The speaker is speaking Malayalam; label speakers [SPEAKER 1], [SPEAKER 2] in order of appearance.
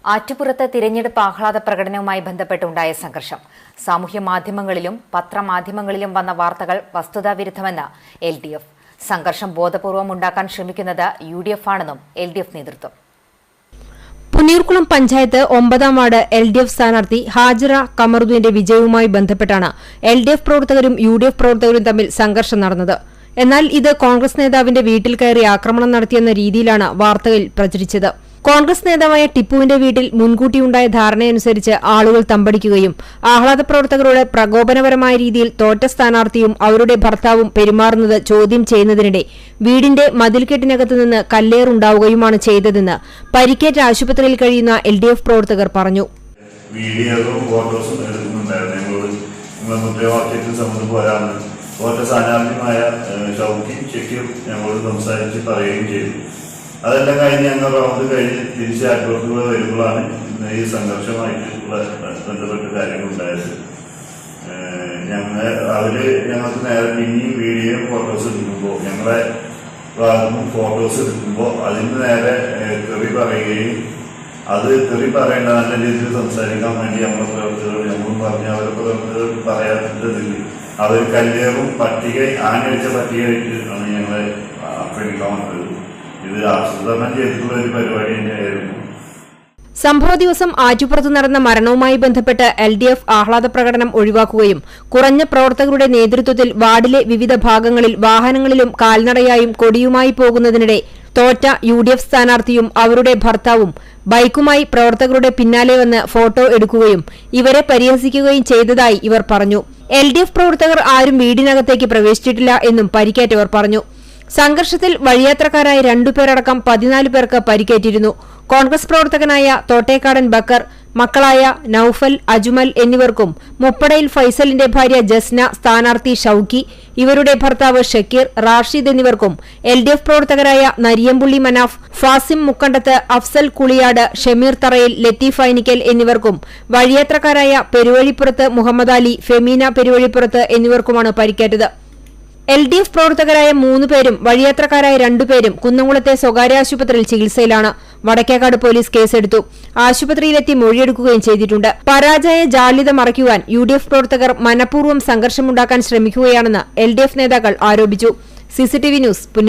[SPEAKER 1] ആറ്റുപുറത്ത് തിരഞ്ഞെടുപ്പ് ആഹ്ലാദ പ്രകടനവുമായി ബന്ധപ്പെട്ടുണ്ടായ സംഘർഷം സാമൂഹ്യ മാധ്യമങ്ങളിലും പത്രമാധ്യമങ്ങളിലും വന്ന വാർത്തകൾ വസ്തുതാവിരുദ്ധമെന്ന് LDF. സംഘർഷം ബോധപൂർവം ഉണ്ടാക്കാൻ ശ്രമിക്കുന്നത് UDF ആണെന്നും LDF നേതൃത്വം.
[SPEAKER 2] പുന്നീർകുളം പഞ്ചായത്ത് 9ാം വാർഡ് LDF സ്ഥാനാർത്ഥി ഹാജിറ കമറുദ്ദീന്റെ വിജയവുമായി ബന്ധപ്പെട്ടാണ് LDF പ്രവർത്തകരും UDF പ്രവർത്തകരും തമ്മിൽ സംഘർഷം നടന്നത്. എന്നാൽ ഇത് കോൺഗ്രസ് നേതാവിന്റെ വീട്ടിൽ കയറി ആക്രമണം നടത്തിയെന്ന രീതിയിലാണ് വാർത്തകൾ പ്രചരിച്ചത്. കോൺഗ്രസ് നേതാവായ ടിപ്പുവിന്റെ വീട്ടിൽ മുൻകൂട്ടിയുണ്ടായ ധാരണയനുസരിച്ച് ആളുകൾ തമ്പടിക്കുകയും ആഹ്ലാദ പ്രവർത്തകരോട് പ്രകോപനപരമായ രീതിയിൽ തോറ്റ സ്ഥാനാർത്ഥിയും അവരുടെ ഭർത്താവും പെരുമാറുന്നത് ചോദ്യം ചെയ്യുന്നതിനിടെ വീടിന്റെ മതിൽക്കെട്ടിനകത്ത് നിന്ന് കല്ലേറുണ്ടാവുകയുമാണ് ചെയ്തതെന്ന് പരിക്കേറ്റ ആശുപത്രിയിൽ കഴിയുന്ന LDF പ്രവർത്തകർ പറഞ്ഞു.
[SPEAKER 3] അതെല്ലാം കഴിഞ്ഞ് ഞങ്ങൾ റൗണ്ട് കഴിഞ്ഞ് തിരിച്ച് ആറ്റുപുറത്ത് വരുമ്പോഴാണ് ഈ സംഘർഷമായിട്ടുള്ള ബന്ധപ്പെട്ട കാര്യങ്ങളുണ്ടായത്. ഞങ്ങൾക്ക് നേരെ പിന്നെയും വീഡിയോയും ഫോട്ടോസ് എടുക്കുമ്പോൾ ഞങ്ങളെ ഭാഗത്തുനിന്നും ഫോട്ടോസ് എടുക്കുമ്പോൾ അതിന് നേരെ തെറി പറയുകയും അത് തെറി പറയേണ്ട നല്ല രീതിയിൽ സംസാരിക്കാൻ വേണ്ടി നമ്മളെ പ്രവർത്തകർ ഞങ്ങളും പറഞ്ഞ് അവരെ പ്രവർത്തകർ പറയാത്തതിൽ അവർ കല്ലേറും പട്ടിക ആനയിച്ച പട്ടികയായിട്ട് ആണ് ഞങ്ങളെ ആക്രമിക്കാൻ വന്നത്. ഇത് ആസൂത്രണം ചെയ്തിട്ടുള്ള ഒരു പരിപാടി തന്നെയായിരുന്നു.
[SPEAKER 2] സംഭവ ദിവസം ആറ്റുപുറത്ത് നടന്ന മരണവുമായി ബന്ധപ്പെട്ട് LDF ആഹ്ലാദ പ്രകടനം ഒഴിവാക്കുകയും കുറഞ്ഞ പ്രവർത്തകരുടെ നേതൃത്വത്തിൽ വാർഡിലെ വിവിധ ഭാഗങ്ങളിൽ വാഹനങ്ങളിലും കാൽനടയായും കൊടിയുമായി പോകുന്നതിനിടെ തോറ്റ UDF സ്ഥാനാർത്ഥിയും അവരുടെ ഭർത്താവും ബൈക്കുമായി പ്രവർത്തകരുടെ പിന്നാലെ വന്ന് ഫോട്ടോ എടുക്കുകയും ഇവരെ പരിഹസിക്കുകയും ചെയ്തതായി ഇവർ പറഞ്ഞു. LDF പ്രവർത്തകർ ആരും വീടിനകത്തേക്ക് പ്രവേശിച്ചിട്ടില്ല എന്നും പരിക്കേറ്റവർ പറഞ്ഞു. സംഘർഷത്തിൽ വഴിയാത്രക്കാരായ 2 പേരടക്കം 14 പേർക്ക് പരിക്കേറ്റിരുന്നു. കോൺഗ്രസ് പ്രവർത്തകനായ തോട്ടേക്കാടൻ ബക്കർ, മക്കളായ നൌഫൽ, അജ്മൽ എന്നിവർക്കും മുപ്പടയിൽ ഫൈസലിന്റെ ഭാര്യ ജസ്ന, സ്ഥാനാർത്ഥി ഷൌക്കി, ഇവരുടെ ഭർത്താവ് ഷക്കീർ, റാഷിദ് എന്നിവർക്കും LDF പ്രവർത്തകരായ നരിയമ്പുള്ളി മനാഫ്, ഫാസിം മുക്കണ്ടത്ത്, അഫ്സൽ കുളിയാട്, ഷമീർ തറയിൽ, ലത്തീഫ് ഐനിക്കൽ എന്നിവർക്കും വഴിയാത്രക്കാരായ പെരുവഴിപ്പുറത്ത് മുഹമ്മദ് അലി, ഫെമീന പെരുവഴിപ്പുറത്ത് എന്നിവർക്കുമാണ് പരിക്കേറ്റത്. LDF പ്രവർത്തകരായ 3 പേരും വഴിയാത്രക്കാരായ 2 പേരും കുന്നംകുളത്തെ സ്വകാര്യ ആശുപത്രിയിൽ ചികിത്സയിലാണ്. വടക്കേക്കാട് പോലീസ് കേസെടുത്തു. ആശുപത്രിയിലെത്തി മൊഴിയെടുക്കുകയും ചെയ്തിട്ടുണ്ട്. പരാജയ ജാള്യത മറയ്ക്കുവാൻ UDF പ്രവർത്തകർ മനഃപൂർവ്വം സംഘർഷമുണ്ടാക്കാൻ ശ്രമിക്കുകയാണെന്ന് LDF നേതാക്കൾ ആരോപിച്ചു. CCTV news.